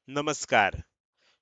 नमस्कार.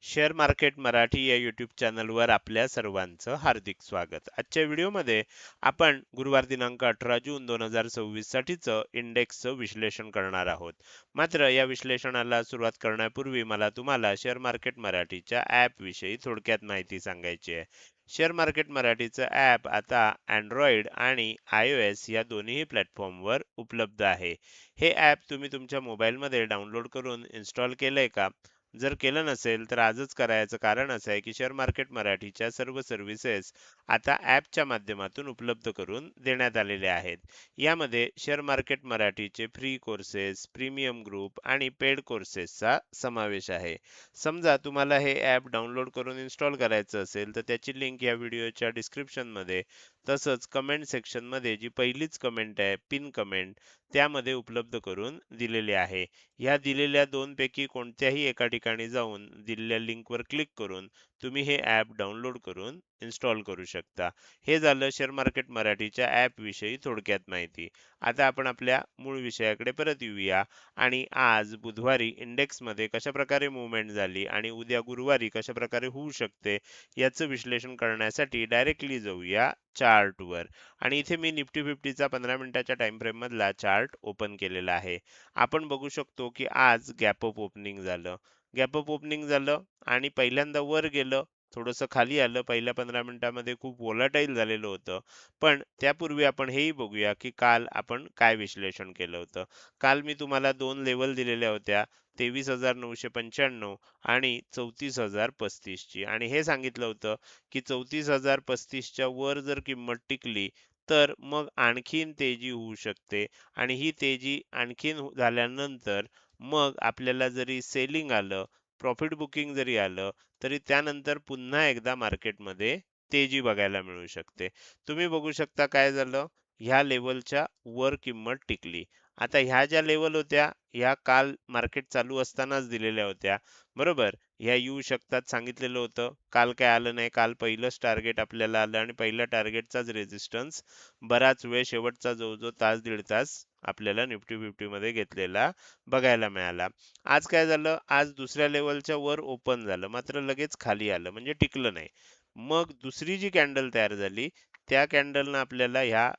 Share market Marathi या YouTube चॅनलवर आपल्या सर्वांचं हार्दिक स्वागत. आजच्या व्हिडिओमध्ये आपण गुरुवार दिनांक 18 जून 2026 साठीचं इंडेक्सचं विश्लेषण करणार आहोत. मात्र या विश्लेषणाला सुरुवात करण्यापूर्वी मला तुम्हाला शेअर मार्केट मराठीच्या ॲप विषयी थोडक्यात माहिती सांगायची आहे. शेअर मार्केट मराठीचं ॲप आता Android आणि iOS या दोन्ही प्लॅटफॉर्मवर उपलब्ध आहे. हे ॲप तुम्ही तुमच्या मोबाईलमध्ये डाउनलोड करून इन्स्टॉल केलंय का? जर केलं नसेल तर आजच करायचं कारण असं आहे की शेअर मार्केट मराठीच्या सर्व सर्व्हिसेस आता ॲपच्या माध्यमातून उपलब्ध करून देण्यात आलेल्या आहेत. यामध्ये शेअर मार्केट मराठीचे फ्री कोर्सेस, प्रीमियम ग्रुप आणि पेड कोर्सेसचा समावेश आहे. समजा तुम्हाला हे ॲप डाउनलोड करून इन्स्टॉल करायचं असेल तर त्याची लिंक या व्हिडिओच्या डिस्क्रिप्शनमध्ये तसंच कमेंट सेक्शनमध्ये जी पहिलीच कमेंट आहे पिन कमेंट त्यामध्ये उपलब्ध करून दिलेली आहे. ह्या दिलेल्या दोनपैकी कोणत्याही एका ठिकाणी जाऊन दिलेल्या लिंकवर क्लिक करून तुम्ही हे ॲप डाउनलोड करून इन्स्टॉल करू शकता. हे झालं शेअर मार्केट मराठीच्या ॲप विषयी थोडक्यात माहिती. आता आपण आपल्या मूळ विषयाकडे परत येऊया आणि आज बुधवारी इंडेक्समध्ये कशाप्रकारे मूव्हमेंट झाली आणि उद्या गुरुवारी कशाप्रकारे होऊ शकते याचं विश्लेषण करण्यासाठी डायरेक्टली जाऊया चार्टवर. आणि इथे मी निफ्टी 50चा 15 मिनिटाच्या टाइम फ्रेम मधला चार्ट ओपन केलेला आहे. आपण बघू शकतो की आज गॅप अप ओपनिंग झालं. गॅप अप ओपनिंग झालं आणि पहिल्यांदा वर गेलं, थोडंसं खाली आलं. पहिल्या 15 मिनिटांमध्ये खूप व्होलाटाईल झालेलं होतं. पण त्यापूर्वी आपण हेही बघूया की काल आपण काय विश्लेषण केलं होतं. काल मी तुम्हाला दोन लेवल दिलेल्या होत्या. 23,995 आणि 34,035 ची आणि हे सांगितलं होतं की 34,035 च्या वर जर किंमत टिकली तर मग आणखीन तेजी होऊ शकते आणि ही तेजी आणखीन झाल्यानंतर मग आपल्याला जरी सेलिंग आलं, प्रॉफिट बुकिंग जरी आलं, तरी त्यानंतर पुन्हा एकदा मार्केटमध्ये तेजी बघायला मिळू शकते. तुम्ही बघू शकता काय झालं, ह्या लेव्हलच्या वर किंमत टिकली. आता ह्या ज्या लेव्हल होत्या, ह्या काल मार्केट चालू असतानाच दिलेल्या होत्या, बरोबर? ह्या येऊ शकतात सांगितलेलं होतं. काल काय आलं नाही. काल पहिलंच टार्गेट आपल्याला आलं आणि पहिल्या टार्गेटचाच रेझिस्टन्स बराच वेळ शेवटचा जवळजवळ तास दीड तास आपल्याला निफ्टी 50 मध्ये घेतलेला बघायला मिळाला. आज काय झालं? आज दुसऱ्या लेव्हलच्या वर ओपन झालं, मात्र लगेच खाली आलं म्हणजे टिकलं नाही. मग दुसरी जी कॅन्डल तयार झाली, त्या कॅन्डलनं आपल्याला ह्या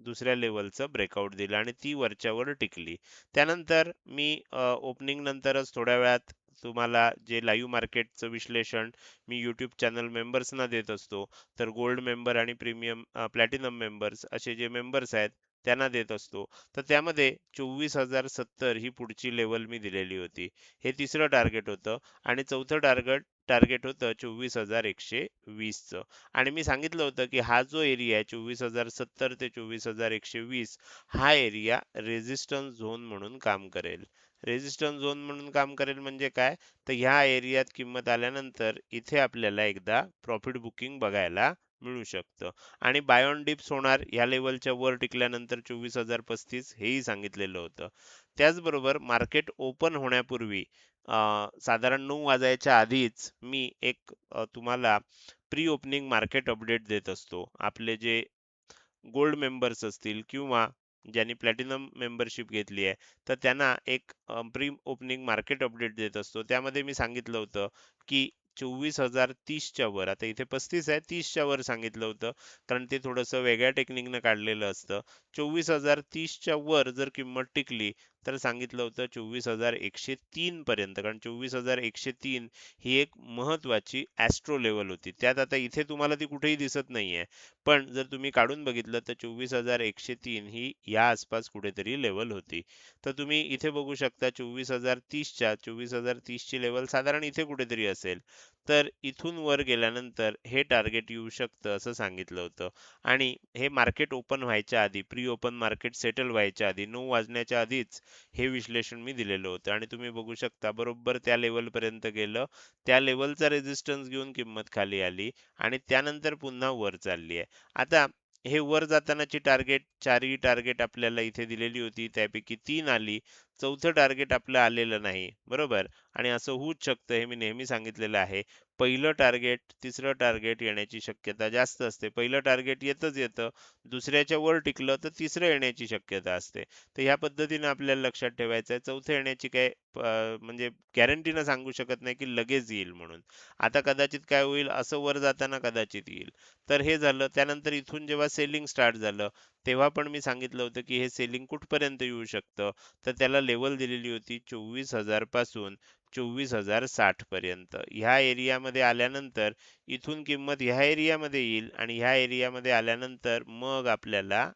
दुसऱ्या लेव्हलचं ब्रेकआउट दिलं आणि ती वरच्यावर टिकली. त्यानंतर मी ओपनिंग नंतरच थोड्या वेळात तुम्हाला जे लाईव्ह मार्केटचं विश्लेषण मी YouTube चॅनल मेंबर्सना देत असतो. तर गोल्ड मेंबर आणि प्रीमियम प्लॅटिनम मेंबर्स असे जे मेंबर्स आहेत त्यांना देत असतो. तर त्यामध्ये 24,070 ही पुढची लेवल मी दिलेली होती. हे तिसरं टार्गेट होतं आणि चौथं टार्गेट टार्गेट होतं 24,120 चं आणि मी सांगितलं होतं की हा जो एरिया आहे 24,070 ते 24,120 हा एरिया रेझिस्टन्स झोन म्हणून काम करेल. रेझिस्टन्स झोन म्हणून काम करेल म्हणजे काय? तर ह्या एरियात किंमत आल्यानंतर इथे आपल्याला एकदा प्रॉफिट बुकिंग बघायला मिळू शकतं आणि बाय ऑन डिप्स होणार ह्या लेवलच्या वर टिकल्यानंतर 24,035 हेही सांगितलेलं होतं. त्याचबरोबर मार्केट ओपन होण्यापूर्वी साधारण 9 वाजायच्या आधीच मी एक तुम्हाला प्री ओपनिंग मार्केट अपडेट देत असतो. आपले जे गोल्ड मेंबर्स असतील किंवा ज्यांनी प्लॅटिनम मेंबरशिप घेतली आहे, तर त्यांना एक प्री ओपनिंग मार्केट अपडेट देत असतो. त्यामध्ये मी सांगितलं होतं, की 24,030 च्या वर, आता इथे 35 आहे, 30 च्या वर सांगितलं होतं, कारण ते थोडंसं वेगळ्या टेक्निकनं काढलेलं असतं. 24,030 च्या वर जर किंमत टिकली, तर सांगितलं होतं 24,103 पर्यंत, कारण 24,103 ही एक महत्त्वाची ॲस्ट्रो लेव्हल होती. त्यात आता इथे तुम्हाला ती कुठेही दिसत नाहीये. पण जर तुम्ही काढून बघितलं तर 24,103 ही या आसपास कुठेतरी लेवल होती. तर तुम्ही इथे बघू शकता 24,030च्या 24,030 ची लेवल साधारण इथे कुठेतरी असेल. तर इथून वर गेल्यानंतर हे टार्गेट येऊ शकतं असं सांगितलं होतं. आणि हे मार्केट ओपन व्हायच्या आधी, प्री ओपन मार्केट सेटल व्हायच्या आधी 9 वाजण्याच्या आधीच हे विश्लेषण मी दिलेलं होतं आणि तुम्ही बघू शकता बरोबर त्या लेवलपर्यंत गेलं. त्या लेवलचा रेझिस्टन्स घेऊन किंमत खाली आली आणि त्यानंतर पुन्हा वर चालली आहे. आता हे वर जातानाची टार्गेट चारही टार्गेट आपल्याला इथे दिलेली होती. त्यापैकी 3 आली. चौथं टार्गेट आपलं आलेलं नाही. बरोबर? आणि असं होऊच शकतं हे मी नेहमी सांगितलेलं आहे. पहिलं टार्गेट, तिसरं टार्गेट येण्याची शक्यता जास्त असते. पहिलं टार्गेट येतच येतं, दुसऱ्याच्या वर टिकलं तर तिसरं येण्याची शक्यता असते. तर ह्या पद्धतीने आपल्याला लक्षात ठेवायचं आहे. चौथं येण्याची काय म्हणजे गॅरंटीनं सांगू शकत नाही की लगेच येईल म्हणून. आता कदाचित काय होईल, असं वर जाताना कदाचित येईल. तर हे झालं. त्यानंतर इथून जेव्हा सेलिंग स्टार्ट झालं, तेव्हा पण मी सांगितलं होतं की हे सेलिंग कुठपर्यंत येऊ शकतं. तर त्याला लेवल दिलेली होती 24,000 पासून 24,060 पर्यंत. ह्या एरियामध्ये आल्यानंतर इथून किंमत ह्या एरियामध्ये येईल आणि ह्या एरियामध्ये आल्यानंतर मग आपल्याला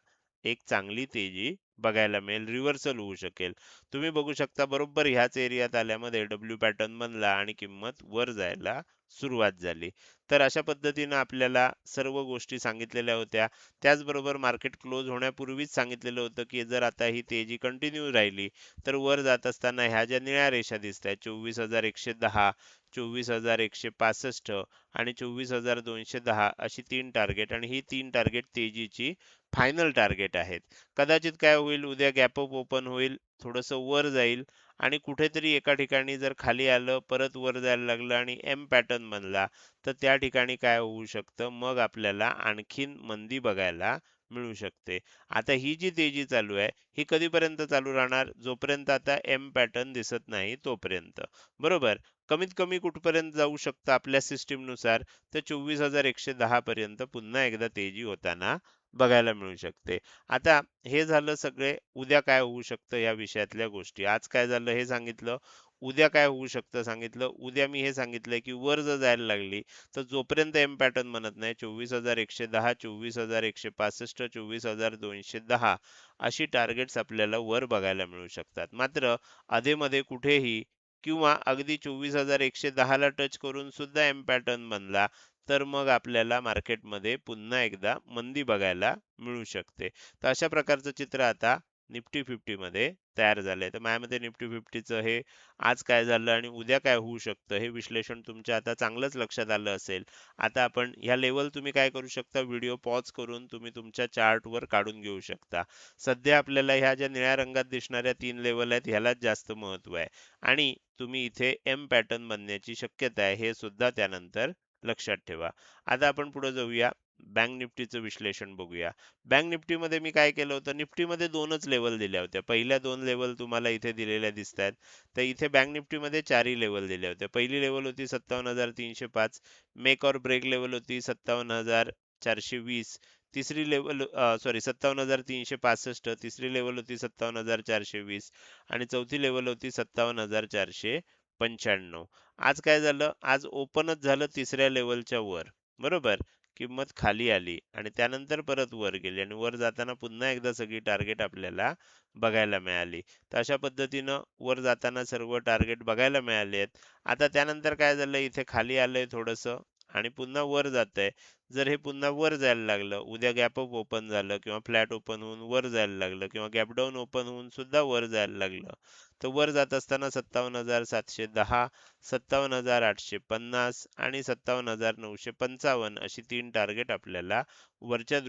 एक चांगली तेजी बघायला मिळेल, रिव्हर्सल होऊ शकेल. तुम्ही बघू शकता बरोबर ह्याच एरियात आल्यामध्ये डब्ल्यू पॅटर्न बनला आणि किंमत वर जायला सुरुवात झाली. तर अशा पद्धतीनं आपल्याला सर्व गोष्टी सांगितलेल्या होत्या. त्याचबरोबर मार्केट क्लोज होण्यापूर्वीच सांगितलेलं होतं की जर आता ही तेजी कंटिन्यू राहिली तर वर जात असताना ह्या ज्या निळ्या रेषा दिसतायत 24,110, 24,165 आणि 24,210 अशी 3 टार्गेट आणि ही 3 टार्गेट तेजीची फायनल टार्गेट आहेत. कदाचित काय होईल, उद्या गॅप अप ओपन होईल, थोडंसं वर जाईल आणि कुठेतरी एका ठिकाणी जर खाली आलं, परत वर जायला लागलं आणि एम पॅटर्न बनला, तर त्या ठिकाणी काय होऊ शकतं, मग आपल्याला आणखीन मंदी बघायला मिळू शकते. आता ही जी तेजी चालू आहे, ही कधीपर्यंत चालू राहणार? जोपर्यंत आता एम पॅटर्न दिसत नाही तोपर्यंत. बरोबर? कमीत कमी कुठपर्यंत जाऊ शकतं आपल्या सिस्टीमनुसार? तर 24,110 पर्यंत पुन्हा एकदा तेजी होताना बघायला मिळू शकते. आता हे झालं सगळे उद्या काय होऊ शकतं या विषयातल्या गोष्टी. आज काय झालं हे सांगितलं. उद्या काय होऊ शकतं सांगितलं. उद्या मी हे सांगितलंय की वर जर जायला लागली तर जोपर्यंत एम पॅटर्न बनत नाही 24,110, 24,165, 24,210 अशी टार्गेट्स आपल्याला वर बघायला मिळू शकतात. मात्र अधेमध्ये कुठेही किंवा अगदी 24,110 ला टच करून सुद्धा एम पॅटर्न बनला तर मग आपल्याला मार्केटमध्ये पुन्हा एकदा मंदी बघायला मिळू शकते. तर अशा प्रकारचं चित्र आता निफ्टी 50 मध्ये तयार झालंय. तर माझ्या मते निफ्टी 50चं हे आज काय झालं आणि उद्या काय होऊ शकतं हे विश्लेषण तुमच्या आता चांगलंच लक्षात आलं असेल. आता आपण ह्या लेवल तुम्ही काय करू शकता, व्हिडिओ पॉज करून तुम्ही तुमच्या चार्टवर काढून घेऊ शकता. सध्या आपल्याला ह्या ज्या निळ्या रंगात दिसणाऱ्या 3 लेवल आहेत ह्यालाच जास्त महत्त्व आहे आणि तुम्ही इथे एम पॅटर्न बनण्याची शक्यता आहे हे सुद्धा त्यानंतर लक्षात ठेवा. आता आपण पुढे जाऊया. बँक निफ्टीचं विश्लेषण बघूया. बँक निफ्टीमध्ये मी काय केलं होतं, निफ्टीमध्ये 2च लेवल दिल्या होत्या. पहिल्या 2 लेवल तुम्हाला इथे दिलेल्या दिसतायत. तर इथे बँक निफ्टीमध्ये 4ही लेवल दिल्या होत्या. पहिली लेवल होती 57,305, मेक ऑर ब्रेक लेवल होती 57,420, तिसरी लेवल 57,365, तिसरी लेवल होती 57,420 आणि चौथी लेवल होती 57,495. आज काय झालं? आज ओपनच झालं तिसऱ्या लेवलच्या वर. बरोबर? किंमत खाली आली आणि त्यानंतर परत वर गेली आणि वर जाताना पुन्हा एकदा सगळी टार्गेट आपल्याला बघायला मिळाली. तर अशा पद्धतीनं वर जाताना सर्व टार्गेट बघायला मिळाले आहेत. आता त्यानंतर काय झालं, इथे खाली आलंय थोडंसं आणि पुन्हा वर जातंय. जर हे पुन्हा वर जायला लागलं, उद्या गॅप अप ओपन झालं किंवा फ्लॅट ओपन होऊन वर जायला लागलं किंवा गॅप डाउन ओपन होऊन सुद्धा वर जायला लागलं, तर वर जात असताना 57,710, 57,850 आणि 57,955 अशी 3 टार्गेट आपल्याला वरच्या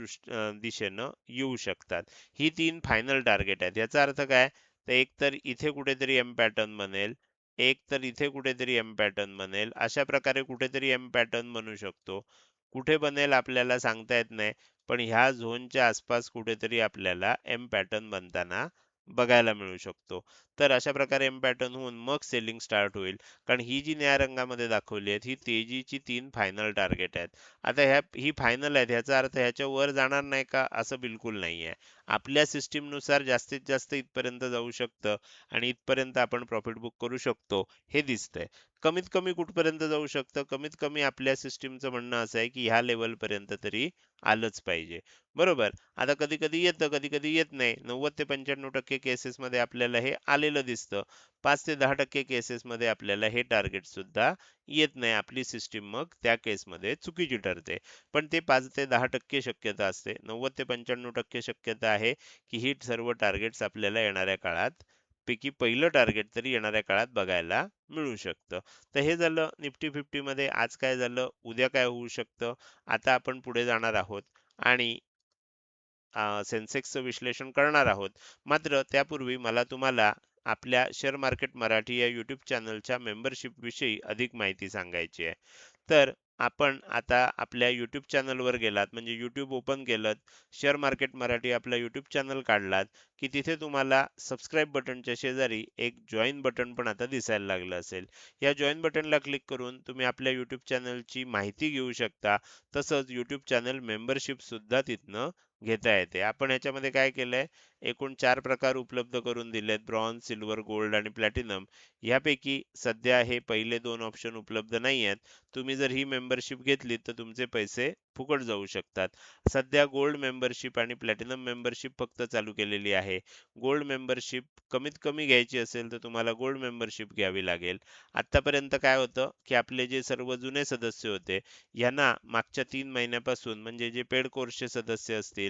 दिशेनं येऊ शकतात. ही 3 फायनल टार्गेट आहेत. याचा अर्थ काय? तर एक तर इथे कुठेतरी एम पॅटर्न बनेल, एक तर इथे कुठेतरी एम पॅटर्न बनेल. अशा प्रकारे कुठेतरी एम पॅटर्न बनू शकतो. कुठे बनेल आपल्याला सांगता येत नाही, पण ह्या झोनच्या आसपास कुठेतरी आपल्याला एम पॅटर्न बनताना बघायला मिळू शकतो. तर अशा प्रकारे एम पॅटर्न होऊन मग सेलिंग स्टार्ट होईल. कारण ही जी निळ्या रंगामध्ये दाखवली आहेत, ही तेजीची 3 फायनल टार्गेट आहेत. आता ही फायनल आहेत, ह्याचा अर्थ ह्याच्या वर जाणार नाही का? असं बिलकुल नाहीये. आपल्या सिस्टीमनुसार जास्तीत जास्त इथपर्यंत जाऊ शकतं आणि इथपर्यंत आपण प्रॉफिट बुक करू शकतो, हे दिसतंय. कमीत कमी कुठपर्यंत जाऊ शकतं? कमीत कमी आपल्या सिस्टीमचं म्हणणं असं आहे, की ह्या लेव्हलपर्यंत तरी आलंच पाहिजे. बरोबर? आता कधी-कधी येतं, कधी-कधी येत नाही. 90 ते 95% केसेसमध्ये आपल्याला हे आलेलं दिसतं. 5 ते 10% केसेसमध्ये आपल्याला हे टार्गेट सुद्धा येत नाही. आपली सिस्टीम मग त्या केसमध्ये चुकीची ठरते. पण ते 5 ते 10% शक्यता असते. 90 ते 95% शक्यता आहे, की ही सर्व टार्गेट्स आपल्याला येणाऱ्या काळात पैकी पहिलं टार्गेट तरी येणाऱ्या काळात बघायला मिळू शकतं. तर हे झालं निफ्टी 50 मध्ये. आज काय झालं, उद्या काय होऊ शकतं. आता आपण पुढे जाणार आहोत आणि सेन्सेक्सचं विश्लेषण करणार आहोत. मात्र त्यापूर्वी मला तुम्हाला आपल्या शेअर मार्केट मराठी या यूट्यूब चॅनलच्या मेंबरशिप विषयी अधिक माहिती सांगायची आहे. तर आपण आता आपल्या YouTube चॅनलवर गेलात म्हणजे YouTube ओपन केलं, शेअर मार्केट मराठी आपला YouTube चॅनल काढलात, की तिथे तुम्हाला सबस्क्राईब बटनच्या शेजारी एक जॉइन बटन पण आता दिसायला लागलं असेल. या जॉइन बटनला क्लिक करून तुम्ही आपल्या YouTube चॅनलची माहिती घेऊ शकता. तसंच YouTube चॅनल मेंबरशिप सुद्धा तिथनं घेता येते. आपण ह्याच्यामध्ये काय केलंय, एकूण 4 प्रकार उपलब्ध करून दिलेत. ब्रॉन्झ, सिल्वर, गोल्ड आणि प्लॅटिनम. यापैकी सध्या हे पहिले 2 ऑप्शन उपलब्ध नाहीयेत. तुम्ही जर ही मेंबरशिप घेतली तर तुमचे पैसे फुकट जाऊ शकतात. सध्या गोल्ड मेंबरशिप आणि प्लॅटिनम मेंबरशिप फक्त चालू केलेली आहे. गोल्ड मेंबरशिप कमीत कमी घ्यायची असेल तर तुम्हाला गोल्ड मेंबरशिप घ्यावी लागेल. आतापर्यंत काय होतं, की आपले जे सर्व जुने सदस्य होते, यांना मागच्या 3 महिन्यापासून म्हणजे जे पेड कोर्सचे सदस्य असतील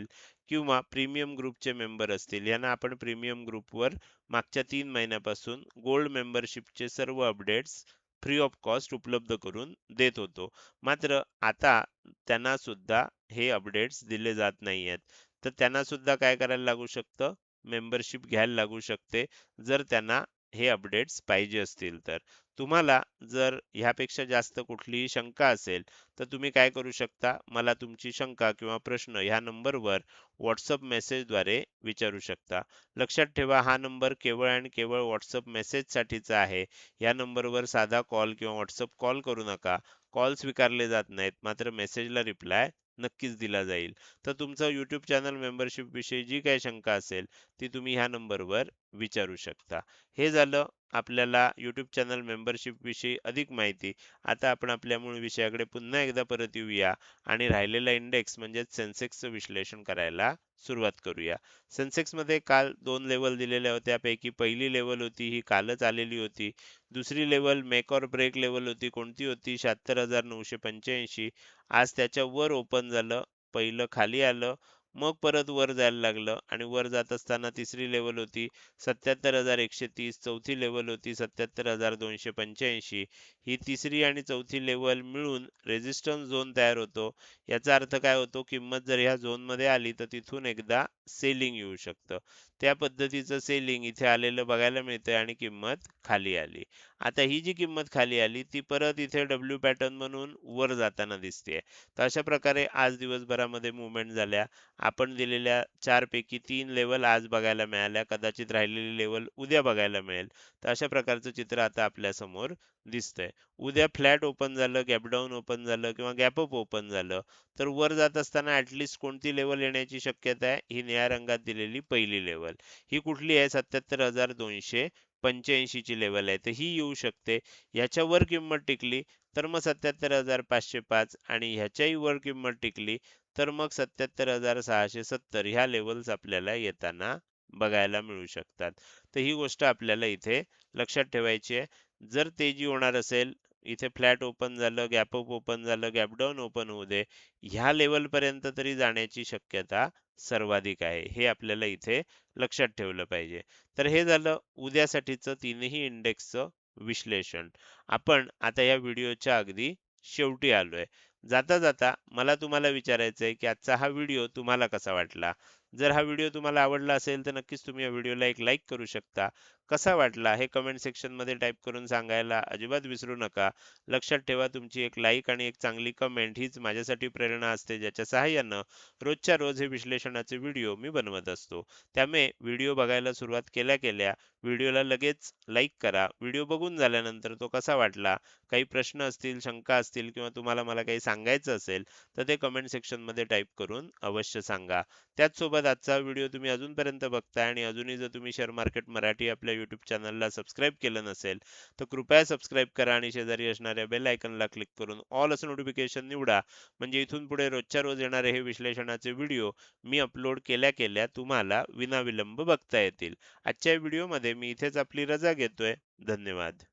किंवा प्रीमियम ग्रुपचे मेंबर असतील, यांना आपण प्रीमियम ग्रुपवर मागच्या 3 महिन्यापासून गोल्ड मेंबरशिपचे सर्व अपडेट्स फ्री ऑफ कॉस्ट उपलब्ध करून देत होतो. मात्र आता त्यांना सुद्धा हे अपडेट्स दिले जात नाहीयेत. तर त्यांना सुद्धा काय करायला लागू शकतं? मेंबरशिप घ्यायला लागू शकते, जर त्यांना हे अपडेट्स पाहिजे असतील तर. तुम्हाला जर ह्यापेक्षा जास्त कुठलीही शंका असेल, तर तुम्ही काय करू शकता? मला तुमची शंका किंवा प्रश्न ह्या नंबरवर WhatsApp मेसेजद्वारे विचारू शकता. लक्षात ठेवा, हा नंबर केवळ आणि केवळ WhatsApp मेसेजसाठीचा आहे. या नंबरवर साधा कॉल किंवा WhatsApp कॉल करू नका. कॉल स्वीकारले जात नाहीत, मात्र मेसेजला रिप्लाय नक्कीच दिला जाईल. तर तुमचं YouTube चॅनल मेंबरशिप विषयी जी काही शंका असेल, ती तुम्ही ह्या नंबरवर विचारू शकता. हे झालं आपल्याला YouTube चॅनल मेंबरशिप विषयी अधिक माहिती. आता आपण आपल्या मूळ विषयाकडे पुन्हा एकदा परत येऊया आणि राहिलेला इंडेक्स म्हणजेच सेन्सेक्सचं विश्लेषण करायला सुरुवात करूया. सेन्सेक्समध्ये काल 2 लेव्हल दिलेल्या होत्या. त्यापैकी पहिली लेव्हल होती ही कालच आलेली होती. दुसरी level make or break level होती. कोणती होती? 76,985. आज त्याच्या वर ओपन झालं. पहिलं खाली आलं. मग परत वर जायला लागलं आणि वर जात असताना तिसरी लेव्हल होती 77,130. चौथी लेव्हल होती 77,285. ही तिसरी आणि चौथी लेव्हल मिळून रेझिस्टन्स झोन तयार होतो. याचा अर्थ काय होतो? किंमत जर ह्या झोनमध्ये आली तर तिथून एकदा सेलिंग येऊ शकतं. त्या पद्धतीचं सेलिंग इथे आलेलं बघायला मिळतंय आणि किंमत खाली आली. आता ही जी किंमत खाली आली ती परत इथे डब्ल्यू पॅटर्न म्हणून वर जाताना दिसतेय. तर अशा प्रकारे आज दिवसभरामध्ये मूव्हमेंट झाल्या. आपण दिलेल्या 4 पैकी 3 लेव्हल आज बघायला मिळाल्या. कदाचित राहिलेली लेव्हल उद्या बघायला मिळेल. तर अशा प्रकारचं चित्र आता आपल्या समोर दिसतंय. उद्या फ्लॅट ओपन झालं, गॅप डाउन ओपन झालं किंवा गॅप अप ओपन झालं, तर वर जात असताना ॲटलीस्ट कोणती लेव्हल येण्याची शक्यता आहे? ही निळ्या रंगात दिलेली पहिली लेव्हल. ही कुठली आहे? 77,285 ची लेव्हल आहे. तर ही येऊ शकते. ह्याच्यावर किंमत टिकली तर मग 77,505 आणि ह्याच्याही वर किंमत टिकली तर मग 77,670 ह्या लेव्हल्स आपल्याला येताना बघायला मिळू शकतात. तर ही गोष्ट आपल्याला इथे लक्षात ठेवायची आहे. जर तेजी होणार असेल, इथे फ्लॅट ओपन झालं, गॅप अप ओपन झालं, गॅप डाउन ओपन होऊ दे, ह्या लेव्हलपर्यंत तरी जाण्याची शक्यता सर्वाधिक आहे. हे आपल्याला इथे लक्षात ठेवलं पाहिजे. तर हे झालं उद्यासाठीचं तीनही इंडेक्सचं विश्लेषण. आपण आता या व्हिडिओच्या अगदी शेवटी आलोय. जाता जाता मला तुम्हाला विचारायचं आहे, की आजचा हा व्हिडिओ तुम्हाला कसा वाटला? जर हा व्हिडिओ तुम्हाला आवडला असेल, तर नक्कीच तुम्ही या व्हिडिओला एक लाईक करू शकता. कसा वाटला हे कमेंट सेक्शनमध्ये टाईप करून सांगायला अजिबात विसरू नका. लक्षात ठेवा, तुमची एक लाईक आणि एक चांगली कमेंट हीच माझ्यासाठी प्रेरणा असते, ज्याच्या सहाय्यानं रोजच्या रोज हे विश्लेषणाचे व्हिडिओ मी बनवत असतो. त्यामुळे व्हिडिओ बघायला सुरुवात केल्या-केल्या व्हिडिओला लगेच लाईक करा. व्हिडिओ बघून झाल्यानंतर तो कसा वाटला, काही प्रश्न असतील, शंका असतील किंवा तुम्हाला मला काही सांगायचं असेल, तर ते कमेंट सेक्शनमध्ये टाईप करून अवश्य सांगा. त्याचसोबत आजचा व्हिडिओ तुम्ही अजूनपर्यंत बघताय आणि अजूनही जर तुम्ही शेअर मार्केट मराठी आपल्या YouTube चॅनलला सबस्क्राईब केलं नसेल, तर कृपया सबस्क्राईब करा आणि शेजारी असणाऱ्या बेल आयकॉनला क्लिक करून ऑल असं नोटिफिकेशन निवडा. म्हणजे इथून पुढे रोजच्या रोज येणारे हे विश्लेषणाचे व्हिडिओ मी अपलोड केल्या-केल्या तुम्हाला विनाविलंब बघता येतील. आजच्या व्हिडिओमध्ये मी इथेच आपली रजा घेतोय. धन्यवाद.